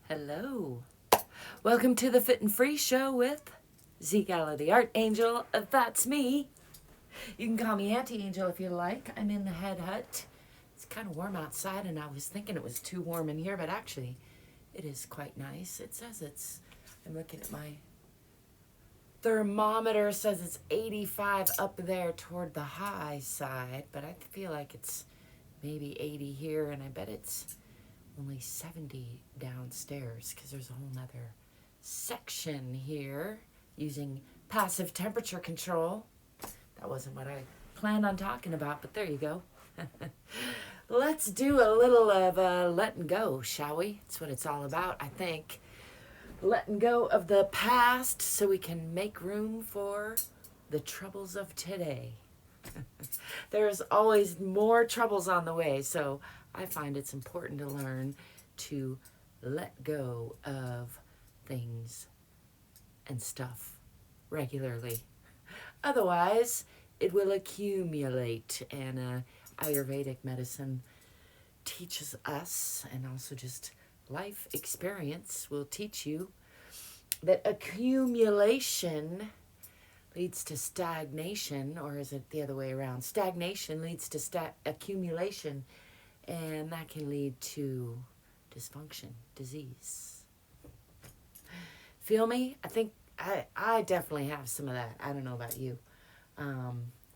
Hello. Welcome to the Fit and Free Show with ZGALA, the Art Angel. That's me. You can call me Auntie Angel if you like. I'm in the Head Hutt. It's kind of warm outside, and I was thinking it was too warm in here, but actually it is quite nice. It says I'm looking at my thermometer, says it's 85 up there toward the high side, but I feel like it's maybe 80 here, and I bet it's only 70 downstairs because there's a whole nother section here using passive temperature control. That wasn't what I planned on talking about, but there you go. Let's do a little of letting go, shall we? That's what it's all about, I think. Letting go of the past so we can make room for the troubles of today. There's always more troubles on the way, so I find it's important to learn to let go of things and stuff regularly. Otherwise, it will accumulate, and Ayurvedic medicine teaches us, and also just life experience will teach you, that accumulation leads to stagnation, or is it the other way around? Stagnation leads to accumulation, and that can lead to dysfunction, disease. Feel me? I think I definitely have some of that. I don't know about you.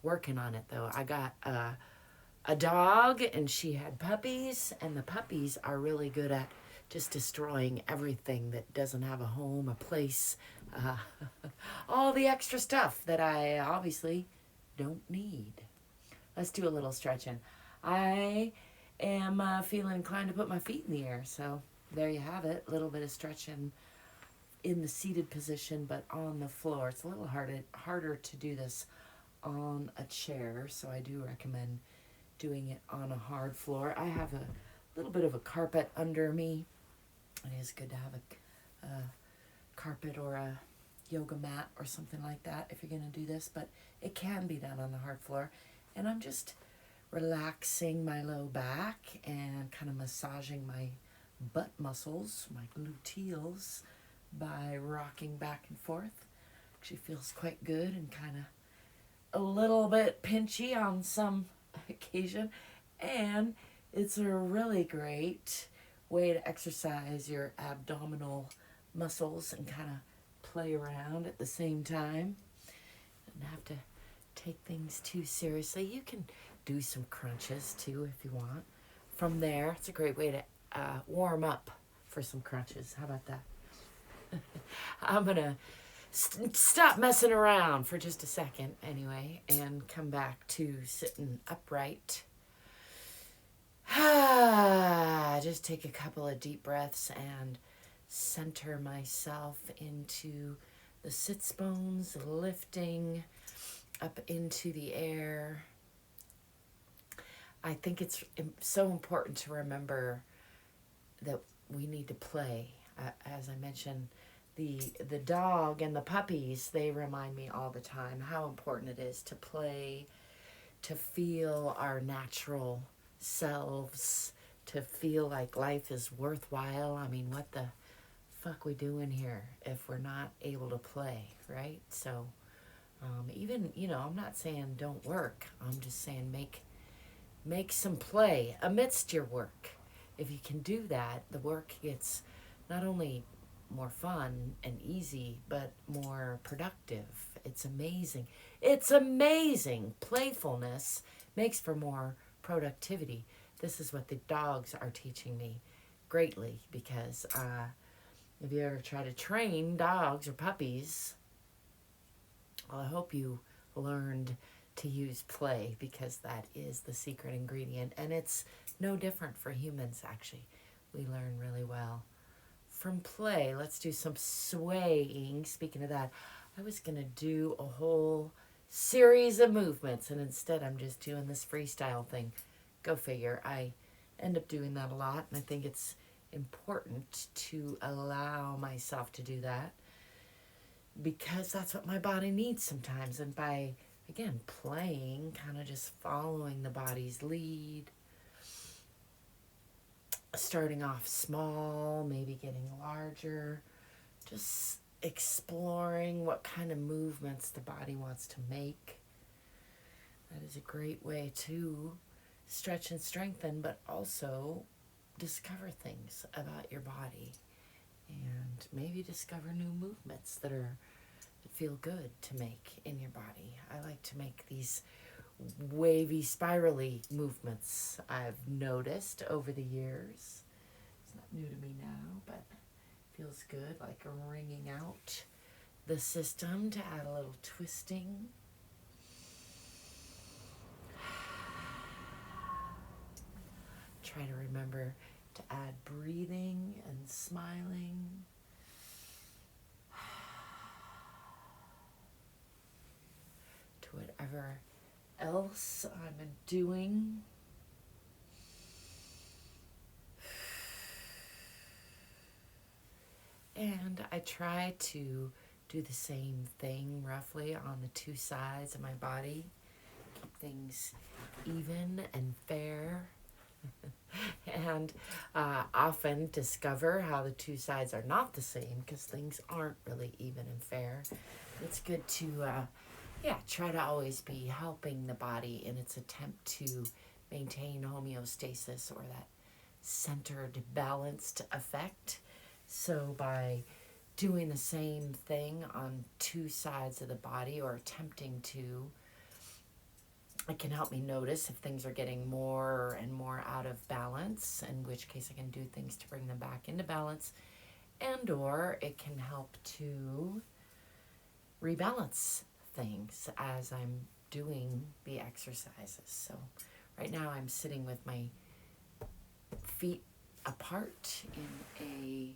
Working on it, though. I got a dog, and she had puppies, and the puppies are really good at just destroying everything that doesn't have a home, a place, all the extra stuff that I obviously don't need. Let's do a little stretching. I am feeling inclined to put my feet in the air, so there you have it. A little bit of stretching in the seated position, but on the floor. It's a little harder to do this on a chair, so I do recommend doing it on a hard floor. I have a little bit of a carpet under me. It is good to have a carpet or a yoga mat or something like that if you're going to do this, but it can be done on the hard floor. And I'm just relaxing my low back and kind of massaging my butt muscles, my gluteals, by rocking back and forth. Actually feels quite good and kind of a little bit pinchy on some occasion. And it's a really great way to exercise your abdominal muscles and kind of play around at the same time. Don't have to take things too seriously. You can do some crunches too if you want. From there, it's a great way to warm up for some crunches. How about that? I'm gonna stop messing around for just a second anyway and come back to sitting upright. Just take a couple of deep breaths and center myself into the sits bones, lifting up into the air. I think it's so important to remember that we need to play. As I mentioned, the dog and the puppies, they remind me all the time how important it is to play, to feel our natural selves, to feel like life is worthwhile. I mean, what the fuck we doing here if we're not able to play, right? So even, I'm not saying don't work. I'm just saying make some play amidst your work. If you can do that, the work gets not only more fun and easy, but more productive. It's amazing. It's amazing. Playfulness makes for more productivity. This is what the dogs are teaching me greatly, because if you ever try to train dogs or puppies, well, I hope you learned to use play, because that is the secret ingredient. And it's no different for humans, actually. We learn really well from play. Let's do some swaying. Speaking of that, I was going to do a whole series of movements, and instead I'm just doing this freestyle thing. Go figure. I end up doing that a lot, and I think it's important to allow myself to do that, because that's what my body needs sometimes. And by, again, playing, kind of just following the body's lead, starting off small, maybe getting larger, just exploring what kind of movements the body wants to make. That is a great way to stretch and strengthen, but also discover things about your body and maybe discover new movements that feel good to make in your body. I like to make these wavy, spirally movements I've noticed over the years. It's not new to me now, but feels good, like wringing out the system to add a little twisting. Try to remember to add breathing and smiling. To whatever else I'm doing. And I try to do the same thing roughly on the two sides of my body. Keep things even and fair. And often discover how the two sides are not the same because things aren't really even and fair. It's good to try to always be helping the body in its attempt to maintain homeostasis or that centered, balanced effect. So by doing the same thing on two sides of the body or attempting to, it can help me notice if things are getting more and more out of balance, in which case I can do things to bring them back into balance, and or it can help to rebalance things as I'm doing the exercises. So right now I'm sitting with my feet apart in a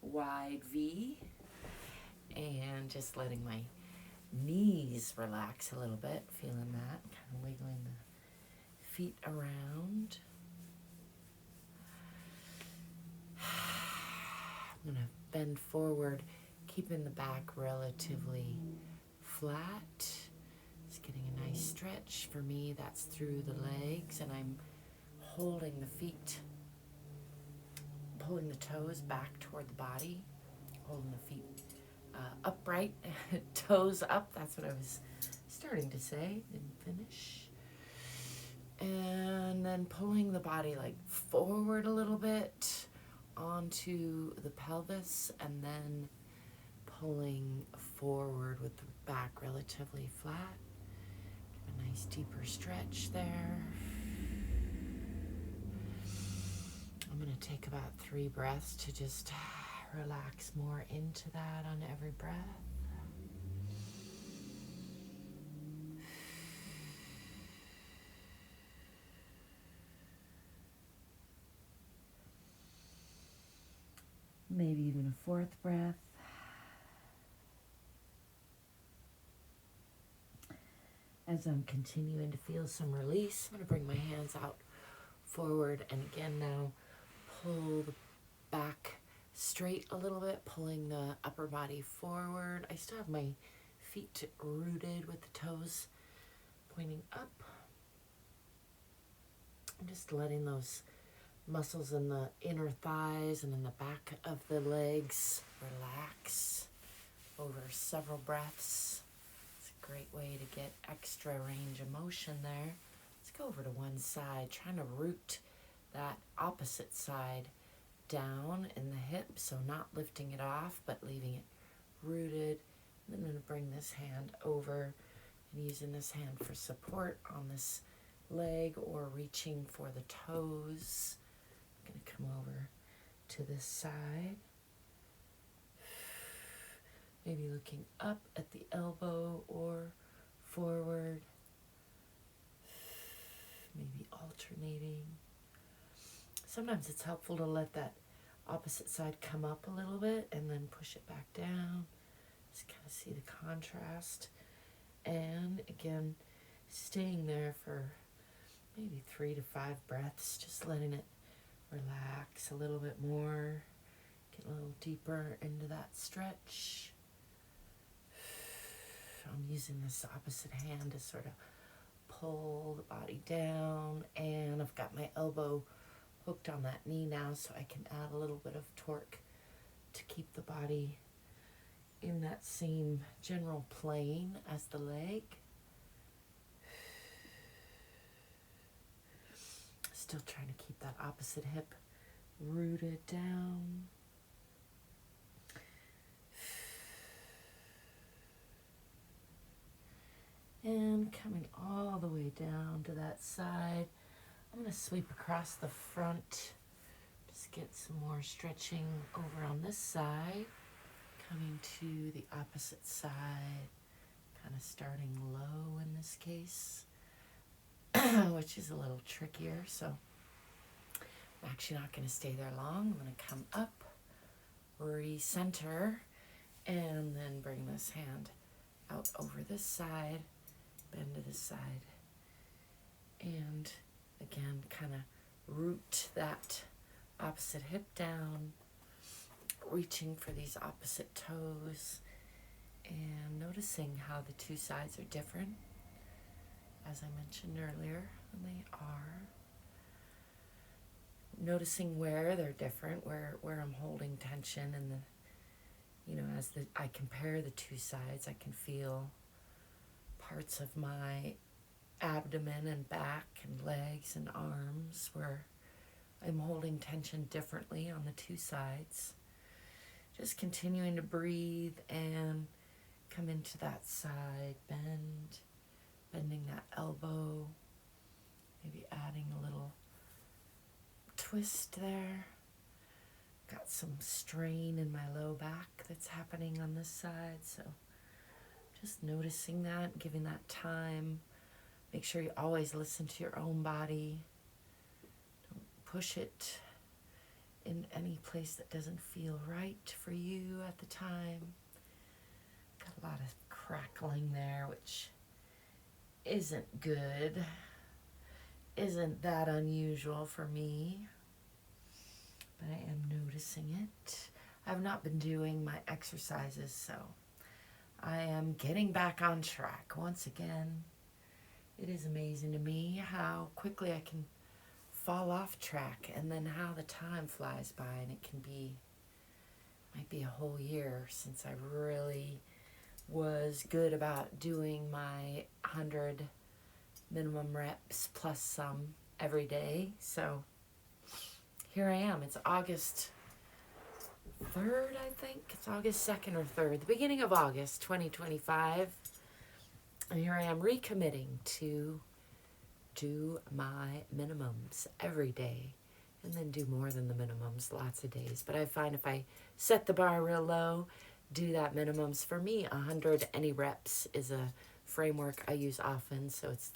wide V and just letting my knees relax a little bit, feeling that, kind of wiggling the feet around. I'm going to bend forward, keeping the back relatively flat. Just getting a nice stretch. For me, that's through the legs, and I'm holding the feet, pulling the toes back toward the body, holding the feet upright, toes up. That's what I was starting to say, didn't finish. And then pulling the body like forward a little bit onto the pelvis, and then pulling forward with the back relatively flat. Give a nice deeper stretch there. I'm going to take about 3 breaths to just relax more into that on every breath. Maybe even a 4th breath. As I'm continuing to feel some release, I'm going to bring my hands out forward, and again now pull the back straight a little bit, pulling the upper body forward. I still have my feet rooted with the toes pointing up. I'm just letting those muscles in the inner thighs and in the back of the legs relax over several breaths. It's a great way to get extra range of motion there. Let's go over to one side, trying to root that opposite side down in the hip, so not lifting it off, but leaving it rooted. And then I'm going to bring this hand over and using this hand for support on this leg or reaching for the toes. I'm going to come over to this side. Maybe looking up at the elbow or forward. Maybe alternating. Sometimes it's helpful to let that opposite side come up a little bit and then push it back down. Just kind of see the contrast. And again, staying there for maybe 3 to 5 breaths, just letting it relax a little bit more. Get a little deeper into that stretch. I'm using this opposite hand to sort of pull the body down, and I've got my elbow hooked on that knee now, so I can add a little bit of torque to keep the body in that same general plane as the leg. Still trying to keep that opposite hip rooted down. And coming all the way down to that side. I'm going to sweep across the front. Just get some more stretching over on this side. Coming to the opposite side. Kind of starting low in this case. Which is a little trickier. So I'm actually not going to stay there long. I'm going to come up, recenter, and then bring this hand out over this side. Bend to this side. And again, kind of root that opposite hip down, reaching for these opposite toes, and noticing how the two sides are different, as I mentioned earlier, and they are. Noticing where they're different, where I'm holding tension, and as I compare the two sides, I can feel parts of my abdomen and back and legs and arms where I'm holding tension differently on the two sides. Just continuing to breathe and come into that side bend, bending that elbow, maybe adding a little twist there. Got some strain in my low back that's happening on this side, so just noticing that, giving that time. Make sure you always listen to your own body. Don't push it in any place that doesn't feel right for you at the time. Got a lot of crackling there, which isn't good. Isn't that unusual for me, but I am noticing it. I've not been doing my exercises, so I am getting back on track once again. It is amazing to me how quickly I can fall off track, and then how the time flies by, and it might be a whole year since I really was good about doing my 100 minimum reps plus some every day. So here I am. It's August 3rd, I think. It's August 2nd or 3rd, the beginning of August 2025. And here I am recommitting to do my minimums every day, and then do more than the minimums lots of days. But I find if I set the bar real low, do that minimums, for me 100 any reps is a framework I use often, so it's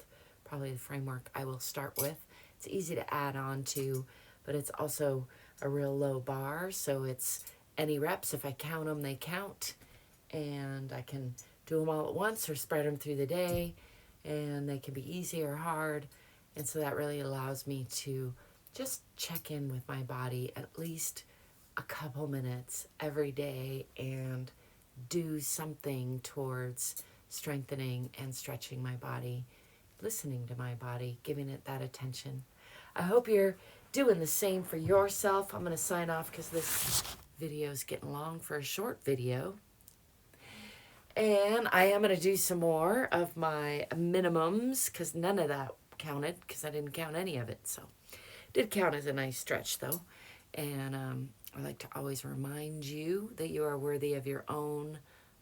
probably the framework I will start with. It's easy to add on to, but it's also a real low bar, so it's any reps. If I count them, they count, and I can do them all at once or spread them through the day, and they can be easy or hard. And so that really allows me to just check in with my body at least a couple minutes every day and do something towards strengthening and stretching my body, listening to my body, giving it that attention. I hope you're doing the same for yourself. I'm going to sign off because this video is getting long for a short video. And I am going to do some more of my minimums, because none of that counted, because I didn't count any of it. So it did count as a nice stretch, though. And I like to always remind you that you are worthy of your own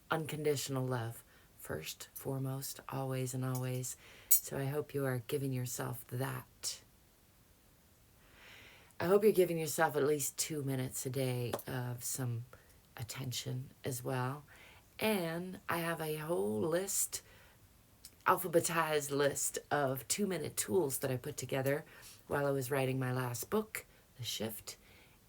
unconditional love. First, foremost, always and always. So I hope you are giving yourself that. I hope you're giving yourself at least 2 minutes a day of some attention as well. And I have a whole list, alphabetized list of 2-minute tools that I put together while I was writing my last book, The Shift.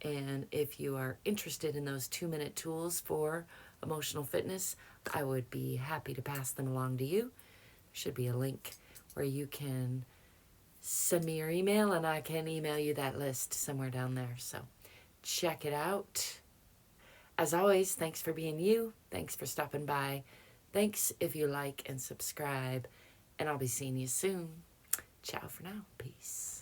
And if you are interested in those 2-minute tools for emotional fitness, I would be happy to pass them along to you. There should be a link where you can send me your email, and I can email you that list somewhere down there. So check it out. As always, thanks for being you. Thanks for stopping by. Thanks if you like and subscribe. And I'll be seeing you soon. Ciao for now. Peace.